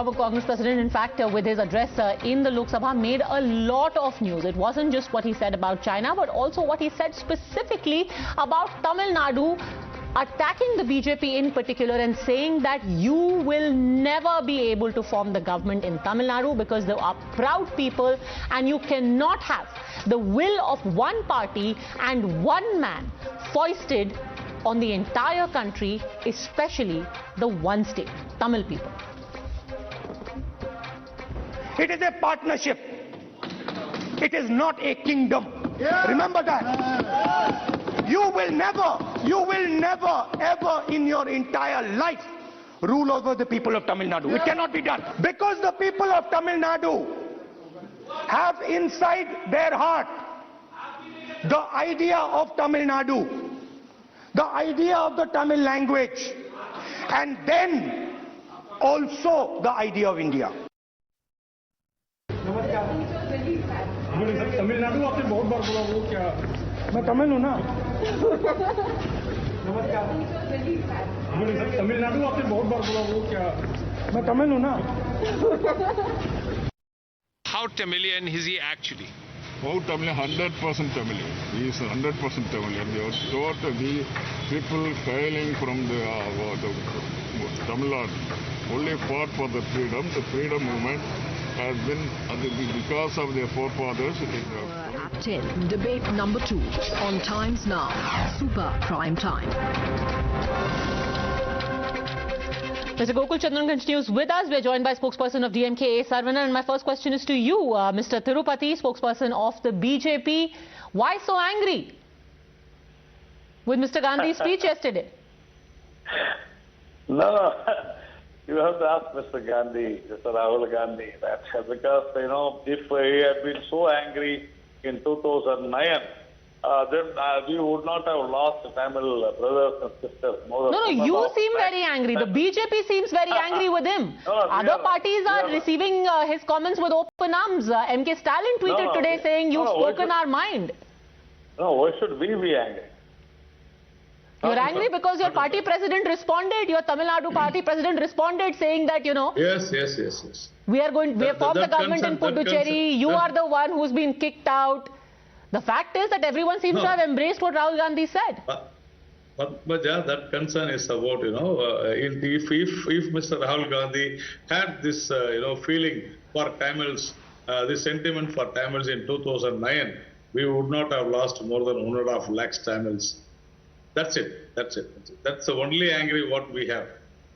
former Congress president, in fact, with his address in the Lok Sabha, made a lot of news. It wasn't just what he said about China, but also what he said specifically about Tamil Nadu, attacking the BJP in particular and saying that you will never be able to form the government in Tamil Nadu because they are proud people and you cannot have the will of one party and one man foisted on the entire country, especially the one state, Tamil people. It is a partnership. It is not a kingdom. Remember that. You will never, ever in your entire life rule over the people of Tamil Nadu. It cannot be done. Because the people of Tamil Nadu have inside their heart the idea of Tamil Nadu, the idea of the Tamil language, and then also the idea of India. Tamil Nadu आपने बहुत बार बोला, वो क्या? मैं तमिल हूँ ना। तमिलनाडु आपने बहुत बार बोला, वो क्या? मैं तमिल हूँ ना। How Tamilian is he actually? Oh, Tamilian, 100% Tamilian. He is 100% Tamilian. The people hailing from the Tamil Nadu only fought for the freedom. The freedom movement has been because of their forefathers. At 10, debate number 2 on Times Now, Super Prime Time. Mr. Gokul Chandran continues with us. We are joined by spokesperson of DMK, A. Saravanan. And my first question is to you, Mr. Tirupati, spokesperson of the BJP. Why so angry with Mr. Gandhi's speech yesterday? No. You have to ask Mr. Gandhi, Mr. Rahul Gandhi, that because, if he had been so angry in 2009, then we would not have lost Tamil brothers and sisters. No, you seem very angry. The BJP seems very angry with him. Other parties are receiving his comments with open arms. MK Stalin tweeted today saying, you've spoken our mind. No, why should we be angry? You're angry because your party president responded, your Tamil Nadu party president responded saying that, Yes. we have formed the government in Puducherry, you are the one who's been kicked out. The fact is that everyone seems to have embraced what Rahul Gandhi said. Padmaja, that concern is about, if Mr. Rahul Gandhi had this, feeling for Tamils, this sentiment for Tamils in 2009, we would not have lost more than 1.5 lakhs Tamils. That's it. That's the only angry what we have.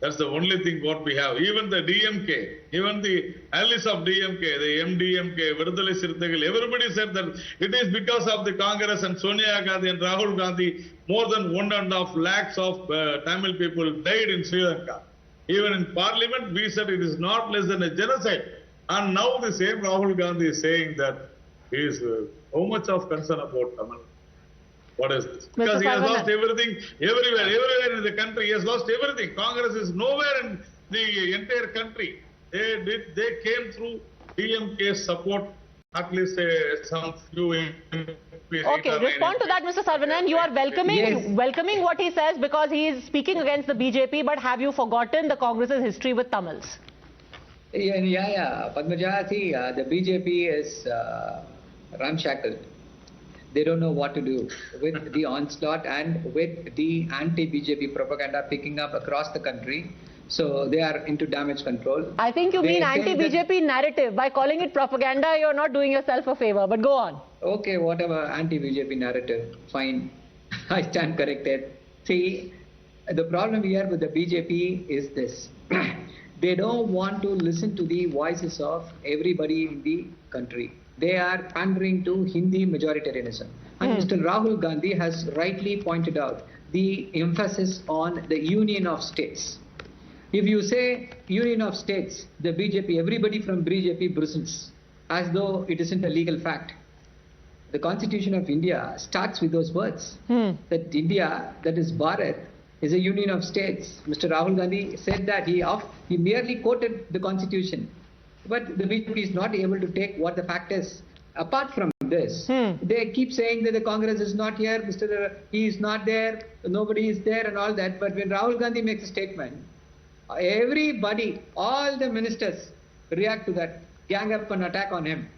That's the only thing what we have. Even the DMK, even the allies of DMK, the MDMK, Vidudhai Chiruthaikal, everybody said that it is because of the Congress and Sonia Gandhi and Rahul Gandhi, more than 1.5 lakhs of Tamil people died in Sri Lanka. Even in Parliament, we said it is not less than a genocide. And now the same Rahul Gandhi is saying that he is so much of concern about Tamil. What is this? Because he has lost everything, everywhere in the country. He has lost everything. Congress is nowhere in the entire country. They came through DMK's support, at least some few. Okay, respond to that, Mr. Saravanan. You are welcoming what he says because he is speaking against the BJP, but have you forgotten the Congress's history with Tamils? Yeah. Padmaja, see, the BJP is ramshackled. They don't know what to do with the onslaught and with the anti-BJP propaganda picking up across the country. So they are into damage control. I think you mean anti-BJP narrative. By calling it propaganda, you're not doing yourself a favor. But go on. Okay, whatever, anti-BJP narrative, fine. I stand corrected. See, the problem here with the BJP is this. They don't want to listen to the voices of everybody in the country. They are pandering to Hindi majoritarianism. And Mr. Rahul Gandhi has rightly pointed out the emphasis on the union of states. If you say union of states, the BJP, everybody from BJP bristles, as though it isn't a legal fact. The Constitution of India starts with those words, that India, that is Bharat, is a union of states. Mr. Rahul Gandhi said that he merely quoted the Constitution. But the BJP is not able to take what the fact is. Apart from this, they keep saying that the Congress is not here, he is not there, nobody is there and all that. But when Rahul Gandhi makes a statement, everybody, all the ministers react to that, gang up an attack on him.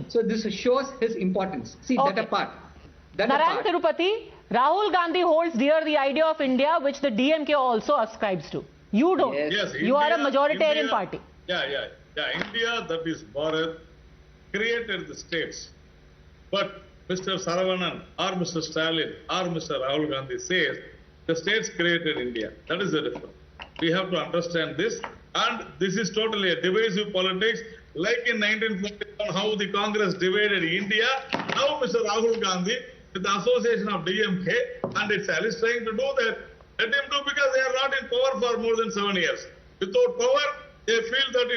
So this shows his importance. See, that apart. Narayan Tirupati, Rahul Gandhi holds dear the idea of India, which the DMK also ascribes to. You don't. Yes, you are a India, majoritarian party. Yeah. India, that is Bharat, created the states. But Mr. Saravanan or Mr. Stalin or Mr. Rahul Gandhi says the states created India. That is the difference. We have to understand this. And this is totally a divisive politics. Like in 1941, how the Congress divided India, now Mr. Rahul Gandhi, with the association of DMK and its allies trying to do that. Let him do, because they are not in power for more than 7 years. Without power, they feel that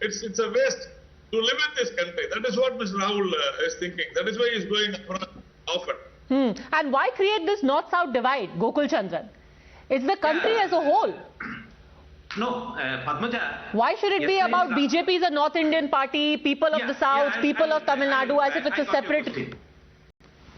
it's a waste to live in this country. That is what Mr. Rahul is thinking. That is why he is going often. And why create this north-south divide, Gokul Chandran? It's the country as a whole. No, Padmaja. Why should it be about BJP is a North Indian party, people of the South, people of Tamil Nadu, as if it's a separate...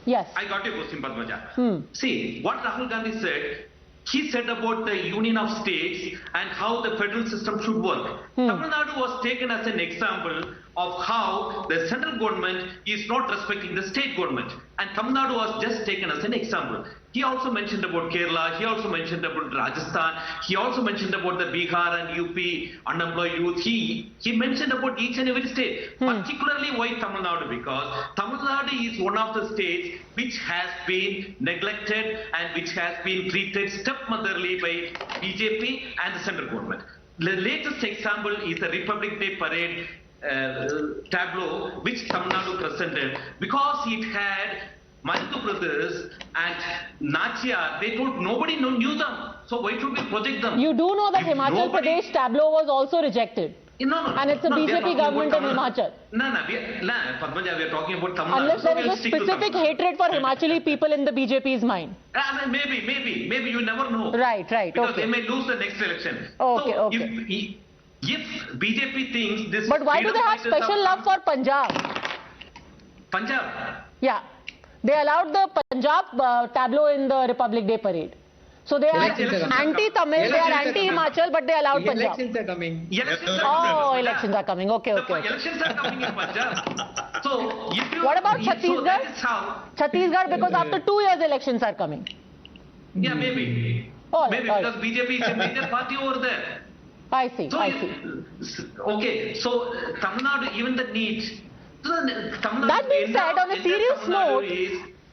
Yes. I got your question, Padmaja. See, what Rahul Gandhi said, he said about the union of states and how the federal system should work. Tamil Nadu was taken as an example of how the central government is not respecting the state government. And Tamil Nadu was just taken as an example. He also mentioned about Kerala, he also mentioned about Rajasthan, he also mentioned about the Bihar and UP unemployed youth. He mentioned about each and every state, particularly why Tamil Nadu, because Tamil Nadu is one of the states which has been neglected and which has been treated stepmotherly by BJP and the central government. The latest example is the Republic Day parade tableau which Tamil Nadu presented, because it had Mantu brothers and Nachia. They told nobody knew them. So why should we project them? You do know that Himachal Pradesh tableau was also rejected. No. And it's a BJP government in Himachal. No, Padmaja, we are talking about Tamil Nadu. Unless there is a specific hatred for Himachali people in the BJP's mind. Maybe you never know. Right. Because they may lose the next election. Okay. If BJP thinks this... But why do they have special love for Punjab? Punjab? Yeah. They allowed the Punjab tableau in the Republic Day parade. So they are anti-Tamil, they are anti-Himachal, but they allowed Punjab. Elections are coming. Elections are coming. Okay. Elections are coming in Punjab. So if you... What about Chhattisgarh? Chhattisgarh, because after 2 years elections are coming. Yeah, maybe. Because BJP is a major party over there. I see. Okay, so Tamil Nadu, even the need... That being said, on a serious note,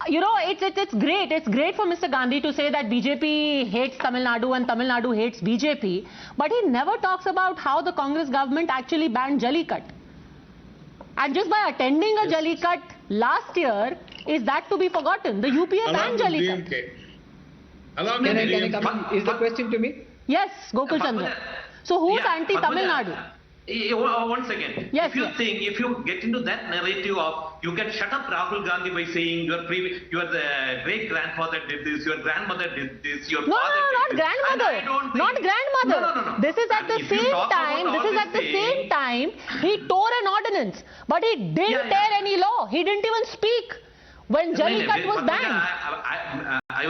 you know, it's great. It's great for Mr. Gandhi to say that BJP hates Tamil Nadu and Tamil Nadu hates BJP. But he never talks about how the Congress government actually banned Jallikat. And just by attending a Jallikat last year, is that to be forgotten? The UPA banned Jallikat. Can I come in? Is the question to me? Yes, Gokul Chandra. So who's anti-Tamil Nadu? One second. Yes, if you get into that narrative of, you can shut up Rahul Gandhi by saying your great grandfather did this, your grandmother did this, your father did this. Not grandmother. No. This is at the same time he tore an ordinance, but he didn't tear any law. He didn't even speak when Jallikat was banned.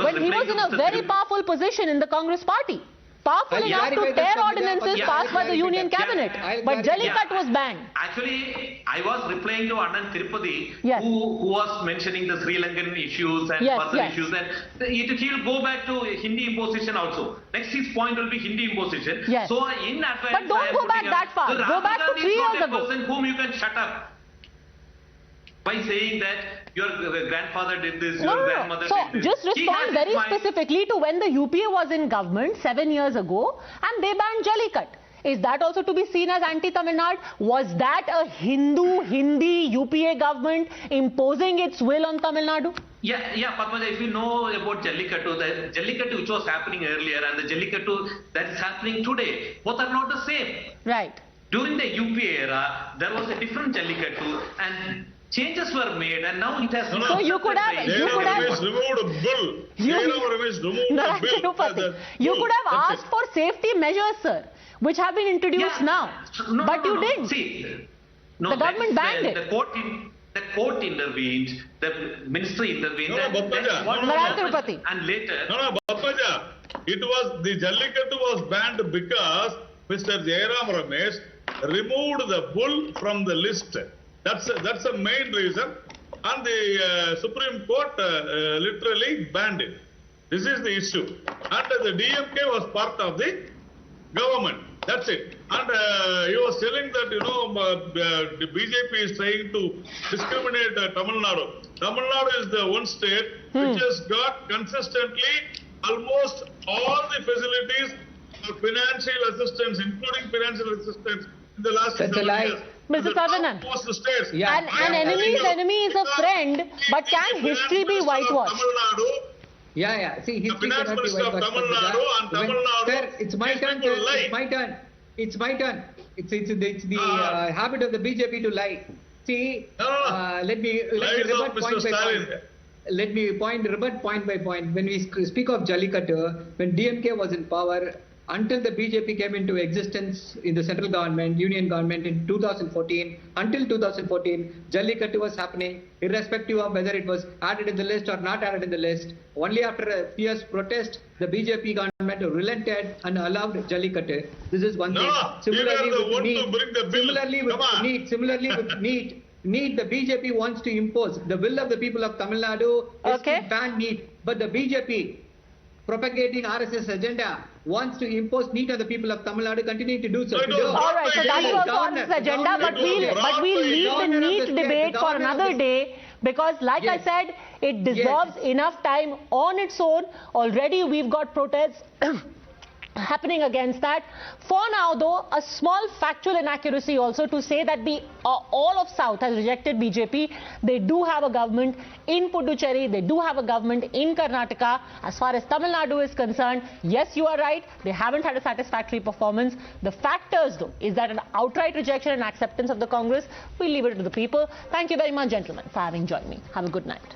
When he was in a very powerful position in the Congress party. Powerful enough to tear ordinances passed by the Union Cabinet, but Jallikat was banned. Actually, I was replying to Anand Tirupati, who was mentioning the Sri Lankan issues and personal issues, and he will go back to Hindi imposition also. Next his point will be Hindi imposition. So in advance, but don't go back that far. Go back to 3 years ago. Person whom you can shut up by saying that your grandfather did this, your grandmother did this. So just respond very specifically to when the UPA was in government 7 years ago and they banned Jallikat. Is that also to be seen as anti-Tamil Nadu? Was that a Hindi UPA government imposing its will on Tamil Nadu? Yeah, Padmaja, if you know about Jallikattu, the Jallikattu which was happening earlier and the Jallikattu that is happening today, both are not the same. Right. During the UPA era, there was a different Jallikattu and changes were made, and now it has... So you could have asked for safety measures, sir, which have been introduced now. But you didn't. See, the government banned it. The court intervened, the ministry intervened, and later... Bappaja, it was, the Jallikattu was banned because Mr. Jairam Ramesh removed the bull from the list. That's the main reason. And the Supreme Court literally banned it. This is the issue. And the DMK was part of the government. That's it. And he was telling that, the BJP is trying to discriminate Tamil Nadu. Tamil Nadu is the one state which has got consistently almost all the facilities for financial assistance, including financial assistance in the last 7 years. Mr. Saravanan. Yeah. An enemy is a friend, but can history be whitewashed? Tamil Nadu. Yeah. See, history Finance cannot be Minister of whitewashed. Tamil Nadu and Tamil Nadu. Sir, it's my turn. people lie. It's my turn. It's my turn. It's the habit of the BJP to lie. See, let me rebut point by point. Let me rebut point by point. When we speak of Jallikattu, when DMK was in power, until the BJP came into existence in the central government, union government in 2014, until 2014, Jallikattu was happening, irrespective of whether it was added in the list or not added in the list. Only after a fierce protest, the BJP government relented and allowed Jallikattu. This is one thing. Similarly with NEET, the BJP wants to impose the will of the people of Tamil Nadu is to ban NEET, but the BJP, propagating RSS agenda, wants to impose NEET on the people of Tamil Nadu, continuing to do so. All right, so that is also RSS agenda, but we'll leave the NEET debate for another day, because like I said, it deserves enough time on its own. Already we've got protests happening against that. For now though, a small factual inaccuracy also to say that all of South has rejected BJP. They do have a government in Puducherry, they do have a government in Karnataka. As far as Tamil Nadu is concerned, yes, you are right, they haven't had a satisfactory performance. The factors though is that an outright rejection and acceptance of the Congress. We'll leave it to the people. Thank you very much, gentlemen, for having joined me. Have a good night.